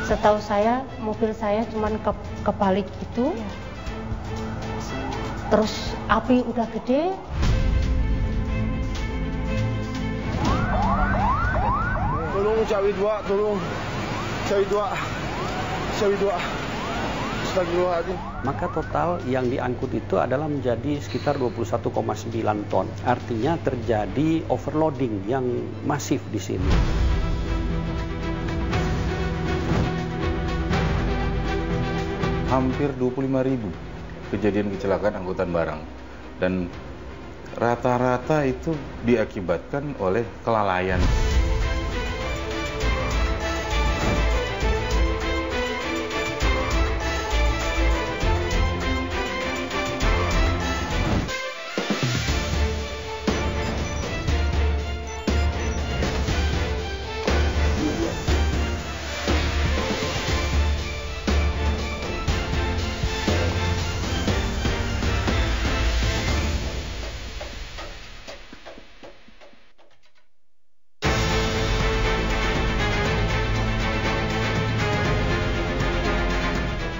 Setahu saya mobil saya cuman kebalik gitu. Terus api udah gede. Tolong Ciawi 2, tolong Ciawi 2. Astagfirullahaladzim. Maka total yang diangkut itu adalah menjadi sekitar 21,9 ton. Artinya terjadi overloading yang masif di sini. Hampir 25.000 kejadian kecelakaan angkutan barang. Dan rata-rata itu diakibatkan oleh kelalaian.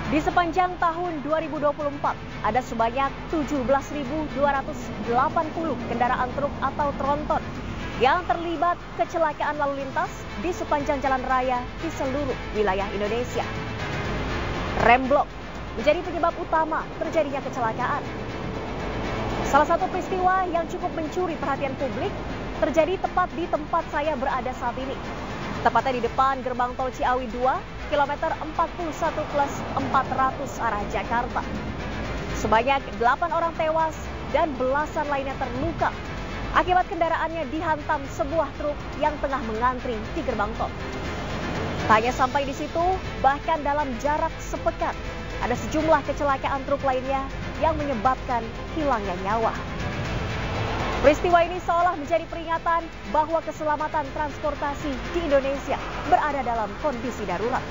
Di sepanjang tahun 2024, ada sebanyak 17.280 kendaraan truk atau tronton yang terlibat kecelakaan lalu lintas di sepanjang jalan raya di seluruh wilayah Indonesia. Remblong menjadi penyebab utama terjadinya kecelakaan. Salah satu peristiwa yang cukup mencuri perhatian publik terjadi tepat di tempat saya berada saat ini. Tepatnya di depan gerbang tol Ciawi 2, kilometer 41+400 arah Jakarta. Sebanyak 8 orang tewas dan belasan lainnya terluka akibat kendaraannya dihantam sebuah truk yang tengah mengantri di gerbang tol. Tak hanya sampai di situ, bahkan dalam jarak sepekan, ada sejumlah kecelakaan truk lainnya yang menyebabkan hilangnya nyawa. Peristiwa ini seolah menjadi peringatan bahwa keselamatan transportasi di Indonesia berada dalam kondisi darurat.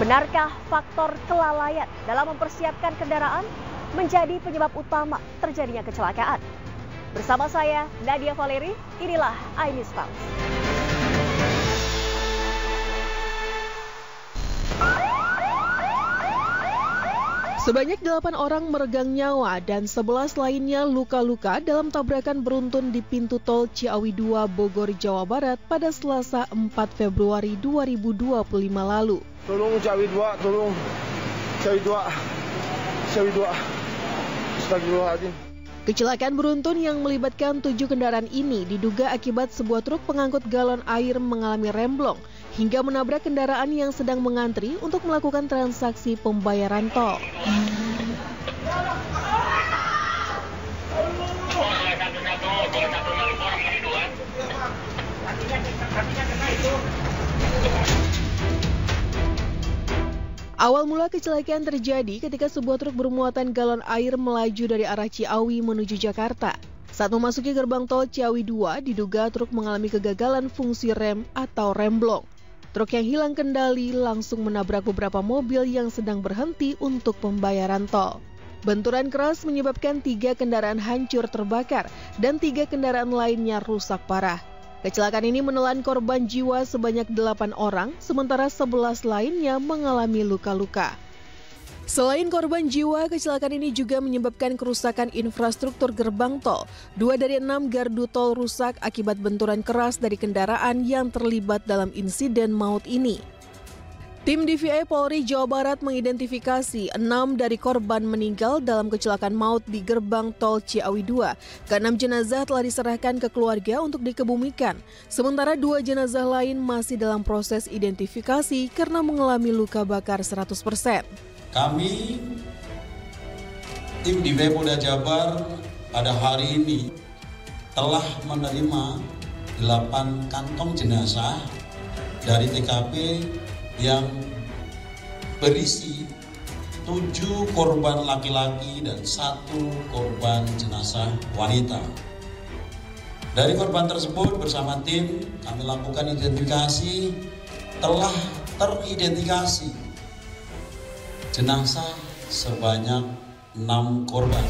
Benarkah faktor kelalaian dalam mempersiapkan kendaraan menjadi penyebab utama terjadinya kecelakaan? Bersama saya, Nadia Valeri, inilah iNews Pulse. Sebanyak 8 orang meregang nyawa dan 11 lainnya luka-luka dalam tabrakan beruntun di pintu tol Ciawi 2 Bogor, Jawa Barat pada Selasa 4 Februari 2025 lalu. Tolong Ciawi 2, tolong Ciawi 2. Astagfirullahaladzim. Kecelakaan beruntun yang melibatkan 7 kendaraan ini diduga akibat sebuah truk pengangkut galon air mengalami remblong hingga menabrak kendaraan yang sedang mengantri untuk melakukan transaksi pembayaran tol. Awal mula kecelakaan terjadi ketika sebuah truk bermuatan galon air melaju dari arah Ciawi menuju Jakarta. Saat memasuki gerbang tol Ciawi 2, diduga truk mengalami kegagalan fungsi rem atau remblong. Truk yang hilang kendali langsung menabrak beberapa mobil yang sedang berhenti untuk pembayaran tol. Benturan keras menyebabkan 3 kendaraan hancur terbakar dan 3 kendaraan lainnya rusak parah. Kecelakaan ini menelan korban jiwa sebanyak 8 orang, sementara 11 lainnya mengalami luka-luka. Selain korban jiwa, kecelakaan ini juga menyebabkan kerusakan infrastruktur gerbang tol. 2 dari 6 gardu tol rusak akibat benturan keras dari kendaraan yang terlibat dalam insiden maut ini. Tim DVI Polri Jawa Barat mengidentifikasi 6 dari korban meninggal dalam kecelakaan maut di gerbang tol Ciawi 2. Ke-6 jenazah telah diserahkan ke keluarga untuk dikebumikan. Sementara 2 jenazah lain masih dalam proses identifikasi karena mengalami luka bakar 100%. Kami, tim DVI Polda Jabar pada hari ini telah menerima 8 kantong jenazah dari TKP yang berisi 7 korban laki-laki dan 1 korban jenazah wanita. Dari korban tersebut bersama tim kami lakukan identifikasi, telah teridentifikasi jenazah sebanyak 6 korban.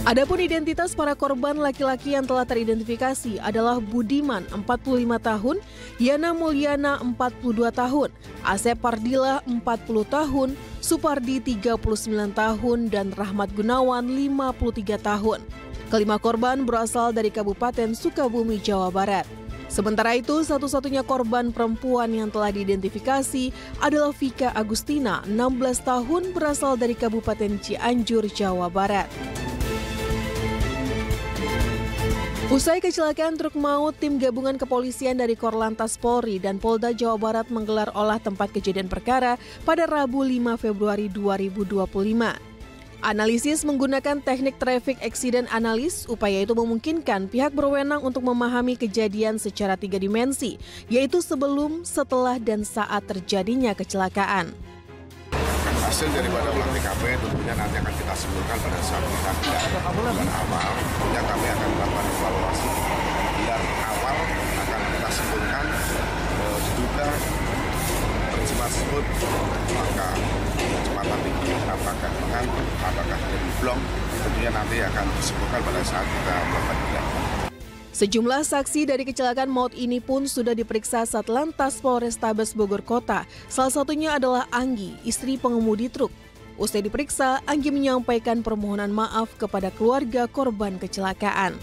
Adapun identitas para korban laki-laki yang telah teridentifikasi adalah Budiman, 45 tahun, Yana Mulyana, 42 tahun, Asep Pardila, 40 tahun, Supardi, 39 tahun, dan Rahmat Gunawan, 53 tahun. Kelima korban berasal dari Kabupaten Sukabumi, Jawa Barat. Sementara itu, satu-satunya korban perempuan yang telah diidentifikasi adalah Vika Agustina, 16 tahun, berasal dari Kabupaten Cianjur, Jawa Barat. Usai kecelakaan truk maut, tim gabungan kepolisian dari Korlantas Polri dan Polda Jawa Barat menggelar olah tempat kejadian perkara pada Rabu 5 Februari 2025. Analisis menggunakan teknik traffic accident analysis, upaya itu memungkinkan pihak berwenang untuk memahami kejadian secara 3 dimensi, yaitu sebelum, setelah, dan saat terjadinya kecelakaan. Hasil daripada olah TKP tentunya nanti akan kita simpulkan pada saat kita tidak bulan awal. Tentunya kami akan melakukan evaluasi. Bulan awal akan kita simpulkan diduga peristiwa tersebut maka kecepatan tinggi, apakah mengantuk, apakah dari blong, tentunya nanti akan disimpulkan pada saat kita melakukan tindakan. Sejumlah saksi dari kecelakaan maut ini pun sudah diperiksa Satlantas Polrestabes Bogor Kota. Salah satunya adalah Anggi, istri pengemudi truk. Usai diperiksa, Anggi menyampaikan permohonan maaf kepada keluarga korban kecelakaan.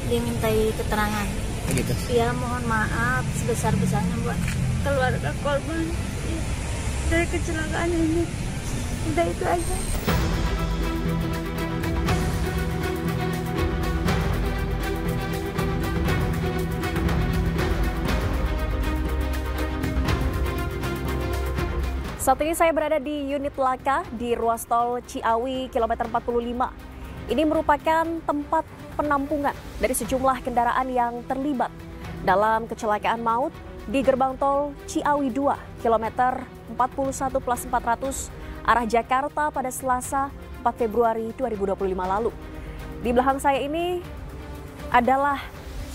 Dimintai keterangan. Gitu. Ya, mohon maaf sebesar-besarnya buat keluarga korban dari kecelakaan ini. Udah itu aja. Saat ini saya berada di unit laka di ruas tol Ciawi kilometer 45. Ini merupakan tempat penampungan dari sejumlah kendaraan yang terlibat dalam kecelakaan maut di gerbang tol Ciawi 2 kilometer 41+400 arah Jakarta pada Selasa 4 Februari 2025 lalu. Di belakang saya ini adalah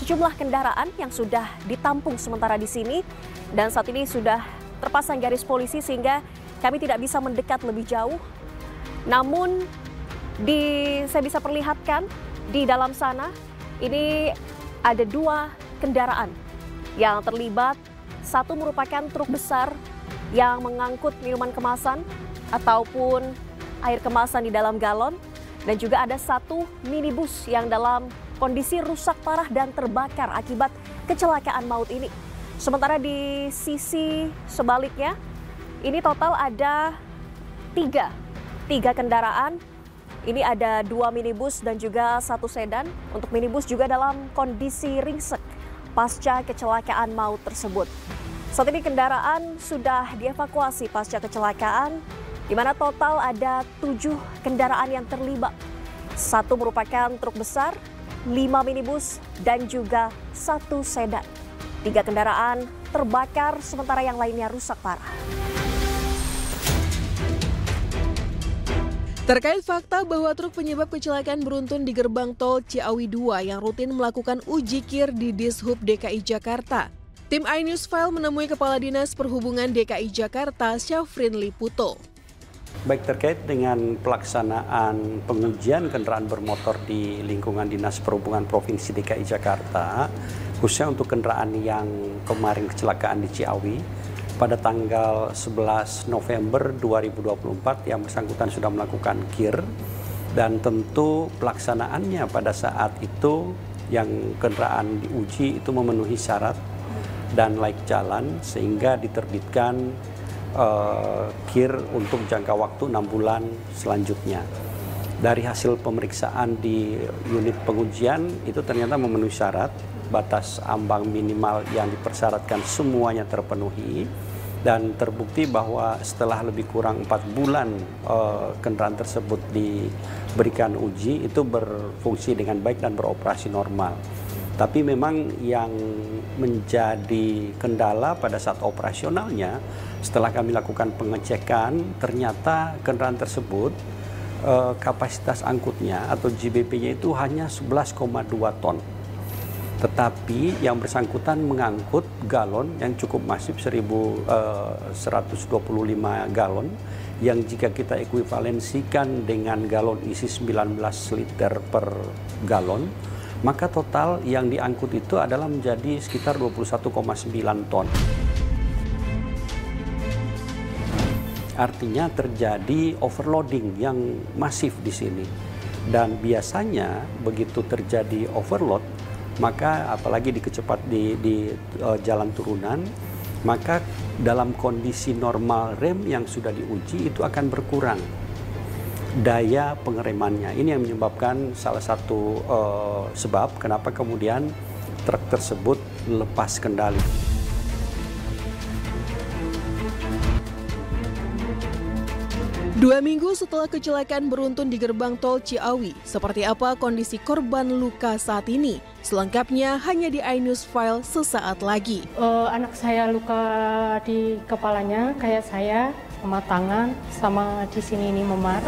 sejumlah kendaraan yang sudah ditampung sementara di sini dan saat ini sudah terpasang garis polisi sehingga kami tidak bisa mendekat lebih jauh. Namun saya bisa perlihatkan di dalam sana ini ada 2 kendaraan yang terlibat. Satu merupakan truk besar yang mengangkut minuman kemasan ataupun air kemasan di dalam galon dan juga ada 1 minibus yang dalam kondisi rusak parah dan terbakar akibat kecelakaan maut ini. Sementara di sisi sebaliknya, ini total ada 3 kendaraan. Ini ada 2 minibus dan juga 1 sedan. Untuk minibus juga dalam kondisi ringsek pasca kecelakaan maut tersebut. Saat ini kendaraan sudah dievakuasi pasca kecelakaan, di mana total ada 7 kendaraan yang terlibat. 1 merupakan truk besar, 5 minibus, dan juga 1 sedan. 3 kendaraan terbakar, sementara yang lainnya rusak parah. Terkait fakta bahwa truk penyebab kecelakaan beruntun di gerbang tol Ciawi 2 yang rutin melakukan uji kir di Dishub DKI Jakarta, tim iNews File menemui Kepala Dinas Perhubungan DKI Jakarta, Syafrin Liputo. Baik, terkait dengan pelaksanaan pengujian kendaraan bermotor di lingkungan Dinas Perhubungan Provinsi DKI Jakarta, khususnya untuk kendaraan yang kemarin kecelakaan di Ciawi, pada tanggal 11 November 2024 yang bersangkutan sudah melakukan kir dan tentu pelaksanaannya pada saat itu yang kendaraan diuji itu memenuhi syarat dan layak jalan sehingga diterbitkan kir untuk jangka waktu 6 bulan selanjutnya. Dari hasil pemeriksaan di unit pengujian itu ternyata memenuhi syarat, batas ambang minimal yang dipersyaratkan semuanya terpenuhi dan terbukti bahwa setelah lebih kurang 4 bulan kendaraan tersebut diberikan uji itu berfungsi dengan baik dan beroperasi normal. Tapi memang yang menjadi kendala pada saat operasionalnya setelah kami lakukan pengecekan ternyata kendaraan tersebut kapasitas angkutnya atau GBP-nya itu hanya 11,2 ton. Tetapi yang bersangkutan mengangkut galon yang cukup masif 1.125 galon yang jika kita ekuivalensikan dengan galon isi 19 liter per galon, maka total yang diangkut itu adalah menjadi sekitar 21,9 ton. Artinya terjadi overloading yang masif di sini. Dan biasanya begitu terjadi overload, maka apalagi di jalan turunan, maka dalam kondisi normal rem yang sudah diuji itu akan berkurang daya pengeremannya. Ini yang menyebabkan salah satu sebab kenapa kemudian truk tersebut lepas kendali. Dua minggu setelah kecelakaan beruntun di gerbang tol Ciawi, seperti apa kondisi korban luka saat ini? Selengkapnya hanya di iNews File sesaat lagi. Anak saya luka di kepalanya, kayak saya, sama tangan, sama di sini ini memar.